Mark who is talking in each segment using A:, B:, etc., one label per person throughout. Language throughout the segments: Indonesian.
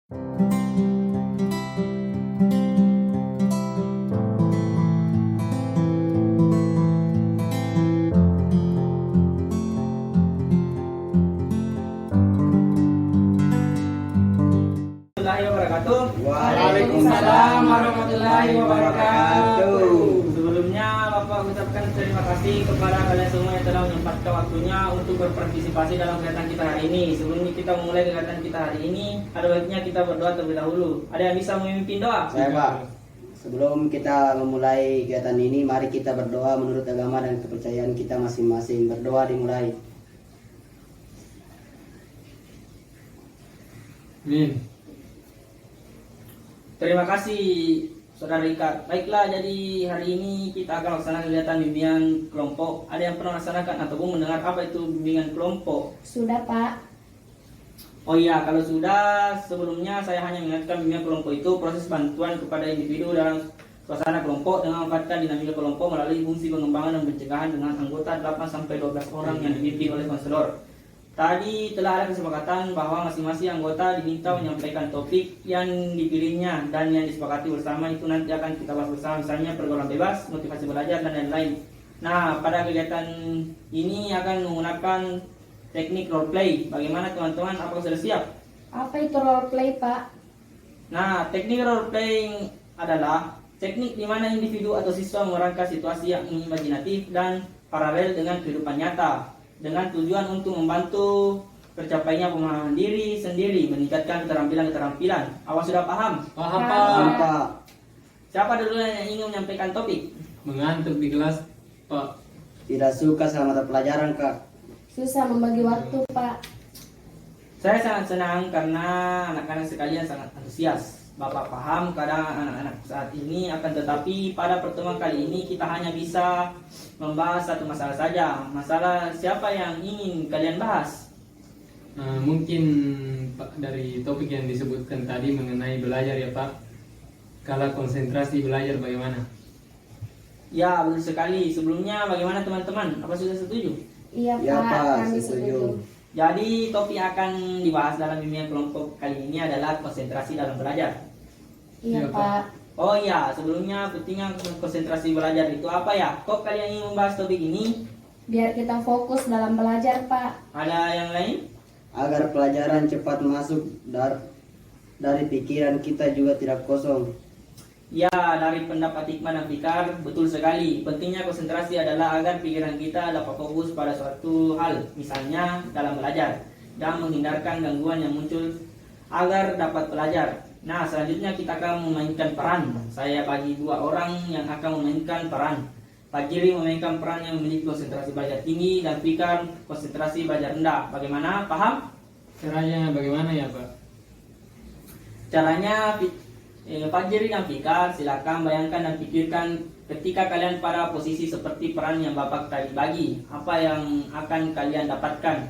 A: Waalaikumsalam warahmatullahi wabarakatuh. Sebelumnya Bapak ucapkan terima kasih kepada kalian semua yang telah menyempatkan waktunya untuk berpartisipasi dalam kegiatan kita hari ini. Sebelum kita memulai kegiatan kita hari ini, ada baiknya kita berdoa terlebih dahulu. Ada yang bisa memimpin doa?
B: Saya, Pak. Sebelum kita memulai kegiatan ini, mari kita berdoa menurut agama dan kepercayaan kita masing-masing. Berdoa dimulai.
C: Amin.
A: Terima kasih Saudara Rika. Baiklah, jadi hari ini kita akan laksanakan kegiatan bimbingan kelompok. Ada yang pernah laksanakan ataupun mendengar apa itu bimbingan kelompok?
D: Sudah, Pak.
A: Oh iya, kalau sudah, sebelumnya saya hanya mengingatkan bimbingan kelompok itu proses bantuan kepada individu dalam suasana kelompok dengan memanfaatkan dinamika kelompok melalui fungsi pengembangan dan pencegahan dengan anggota 8-12 orang yang dibimbing oleh konselor. Tadi telah ada kesepakatan bahwa masing-masing anggota diminta menyampaikan topik yang dipilihnya dan yang disepakati bersama itu nanti akan kita bahas bersama, misalnya pergaulan bebas, motivasi belajar, dan lain-lain. Nah, pada kegiatan ini akan menggunakan teknik role play. Bagaimana teman-teman? Apakah sudah siap?
D: Apa itu role play, Pak?
A: Nah, teknik role playing adalah teknik di mana individu atau siswa memerankan situasi yang imajinatif dan paralel dengan kehidupan nyata, dengan tujuan untuk membantu tercapainya pemahaman diri sendiri, meningkatkan keterampilan-keterampilan. Awas sudah paham?
C: Paham,
D: Paham.
C: Pak.
B: Pak.
A: Siapa dulu yang ingin menyampaikan topik?
C: Mengantuk di kelas, Pak.
B: Tidak suka sama mata pelajaran, Kak.
D: Susah membagi waktu, Pak.
A: Saya sangat senang karena anak-anak sekalian sangat antusias. Bapak paham keadaan anak-anak saat ini, akan tetapi pada pertemuan kali ini kita hanya bisa membahas satu masalah saja. Masalah siapa yang ingin kalian bahas?
C: Mungkin Pak, dari topik yang disebutkan tadi mengenai belajar ya Pak. Kalau konsentrasi belajar bagaimana?
A: Ya, betul sekali. Sebelumnya bagaimana teman-teman? Apa sudah setuju?
D: Iya,
B: Ya,
D: Pak.
B: Pak,
D: Kami
B: setuju.
A: Jadi topik yang akan dibahas dalam bimbingan kelompok kali ini adalah konsentrasi dalam belajar.
D: Iya,
C: Iya,
D: Pak.
A: Oh iya, sebelumnya pentingnya konsentrasi belajar itu apa ya? Kok kalian ingin membahas topik ini?
D: Biar kita fokus dalam belajar, Pak.
A: Ada yang lain?
B: Agar pelajaran cepat masuk dari pikiran kita juga tidak kosong.
A: Ya, dari pendapat Hikmah dan Fikar, betul sekali. Pentingnya konsentrasi adalah agar pikiran kita dapat fokus pada suatu hal, misalnya dalam belajar, dan menghindarkan gangguan yang muncul agar dapat belajar. Nah, selanjutnya kita akan memainkan peran. Saya bagi dua orang yang akan memainkan peran. Pak Jiri memainkan peran yang memiliki konsentrasi belajar tinggi dan Fikar konsentrasi belajar rendah. Bagaimana? Paham?
C: Caranya bagaimana ya Pak?
A: Caranya, Pak Jiri dan Fikar, silakan bayangkan dan pikirkan ketika kalian pada posisi seperti peran yang Bapak tadi bagi. Apa yang akan kalian dapatkan?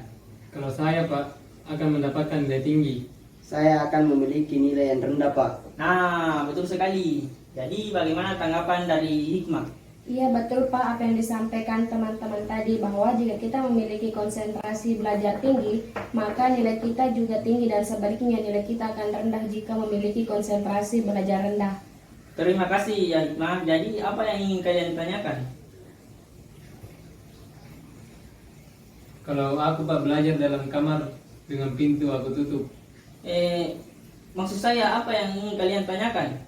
C: Kalau saya Pak akan mendapatkan nilai tinggi.
B: Saya akan memiliki nilai yang rendah, Pak.
A: Nah, betul sekali. Jadi bagaimana tanggapan dari Hikmah?
D: Iya, betul, Pak. Apa yang disampaikan teman-teman tadi, bahwa jika kita memiliki konsentrasi belajar tinggi, maka nilai kita juga tinggi, dan sebaliknya nilai kita akan rendah jika memiliki konsentrasi belajar rendah.
A: Terima kasih ya Hikmah. Jadi apa yang ingin kalian tanyakan?
C: Kalau aku Pak belajar dalam kamar dengan pintu aku tutup.
A: Maksud saya apa yang ingin kalian tanyakan?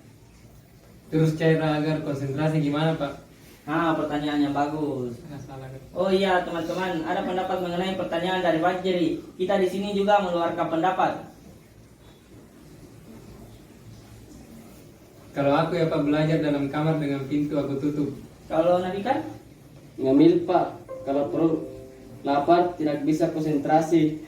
C: Terus cara agar konsentrasi gimana Pak?
A: Nah, pertanyaan yang bagus.
C: Salah kan?
A: Oh iya teman-teman, ada pendapat mengenai pertanyaan dari Pak Jiri. Kita di sini juga mengeluarkan pendapat.
C: Kalau aku ya Pak belajar dalam kamar dengan pintu aku tutup.
A: Kalau Nabi kan?
B: Ngambil, Pak. Kalau perlu lapar tidak bisa konsentrasi.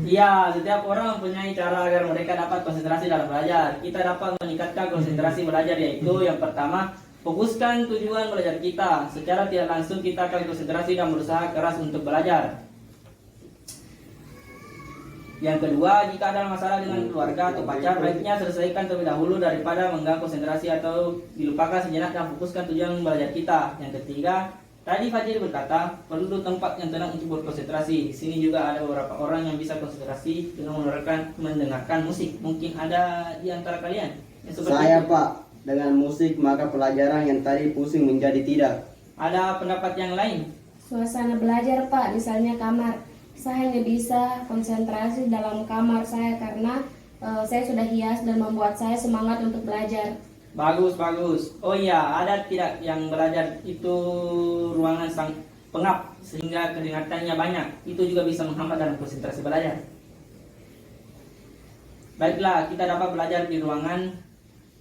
A: Iya, setiap orang mempunyai cara agar mereka dapat konsentrasi dalam belajar. Kita dapat meningkatkan konsentrasi belajar, yaitu yang pertama, fokuskan tujuan belajar kita. Secara tidak langsung kita akan konsentrasi dan berusaha keras untuk belajar. Yang kedua, jika ada masalah dengan keluarga atau pacar, baiknya selesaikan terlebih dahulu daripada mengganggu konsentrasi atau dilupakan sejenak dan fokuskan tujuan belajar kita. Yang ketiga, Tadi Fajri berkata perlu tempat yang tenang untuk berkonsentrasi. Di sini juga ada beberapa orang yang bisa konsentrasi dengan mendengarkan musik. Mungkin ada di antara kalian yang seperti
B: Saya
A: itu.
B: Pak, dengan musik maka pelajaran yang tadi pusing menjadi tidak.
A: Ada pendapat yang lain?
D: Suasana belajar Pak, misalnya kamar. Saya hanya bisa konsentrasi dalam kamar saya karena saya sudah hias dan membuat saya semangat untuk belajar.
A: Bagus, bagus. Oh iya, ada tidak yang belajar itu ruangan sang pengap sehingga keringatannya banyak. Itu juga bisa menghambat dalam konsentrasi belajar. Baiklah, kita dapat belajar di ruangan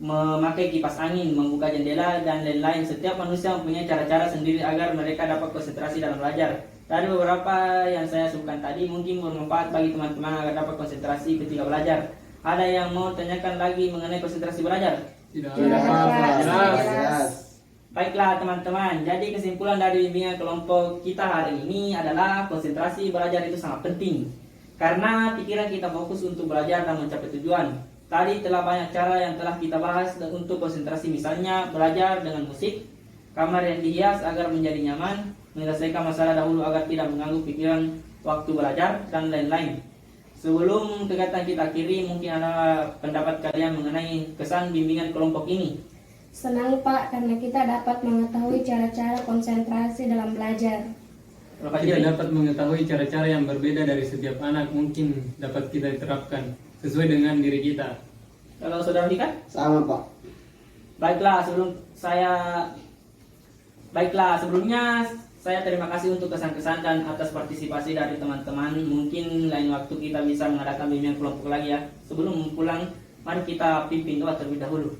A: memakai kipas angin, membuka jendela, dan lain-lain. Setiap manusia mempunyai cara-cara sendiri agar mereka dapat konsentrasi dalam belajar. Dari beberapa yang saya sebutkan tadi mungkin bermanfaat bagi teman-teman agar dapat konsentrasi ketika belajar. Ada yang mau tanyakan lagi mengenai konsentrasi belajar?
C: Tidak
B: Tidak apa-apa.
C: jelas.
B: Jelas.
A: Baiklah teman-teman, jadi kesimpulan dari bimbingan kelompok kita hari ini adalah konsentrasi belajar itu sangat penting. Karena pikiran kita fokus untuk belajar dan mencapai tujuan. Tadi telah banyak cara yang telah kita bahas untuk konsentrasi, misalnya belajar dengan musik, kamar yang dihias agar menjadi nyaman, menyelesaikan masalah dahulu agar tidak mengganggu pikiran waktu belajar, dan lain-lain. Sebelum kegiatan kita akhiri, mungkin ada pendapat kalian mengenai kesan bimbingan kelompok ini.
D: Senang Pak karena kita dapat mengetahui cara-cara konsentrasi dalam belajar.
A: Kalau Pak
C: Kita
A: Jiri?
C: dapat mengetahui cara-cara yang berbeda dari setiap anak, mungkin dapat kita terapkan sesuai dengan diri kita.
A: Kalau saudara Dika?
B: Sama Pak.
A: Baiklah, sebelumnya saya terima kasih untuk kesan-kesan dan atas partisipasi dari teman-teman. Mungkin lain waktu kita bisa mengadakan bimbingan kelompok lagi ya. Sebelum pulang, mari kita pimpin doa terlebih dahulu.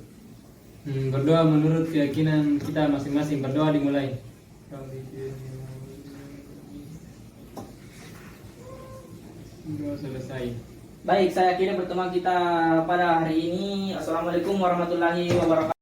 C: Berdoa menurut keyakinan kita masing-masing. Berdoa dimulai. Doa selesai.
A: Baik, saya kira pertemuan kita pada hari ini. Assalamualaikum warahmatullahi wabarakatuh.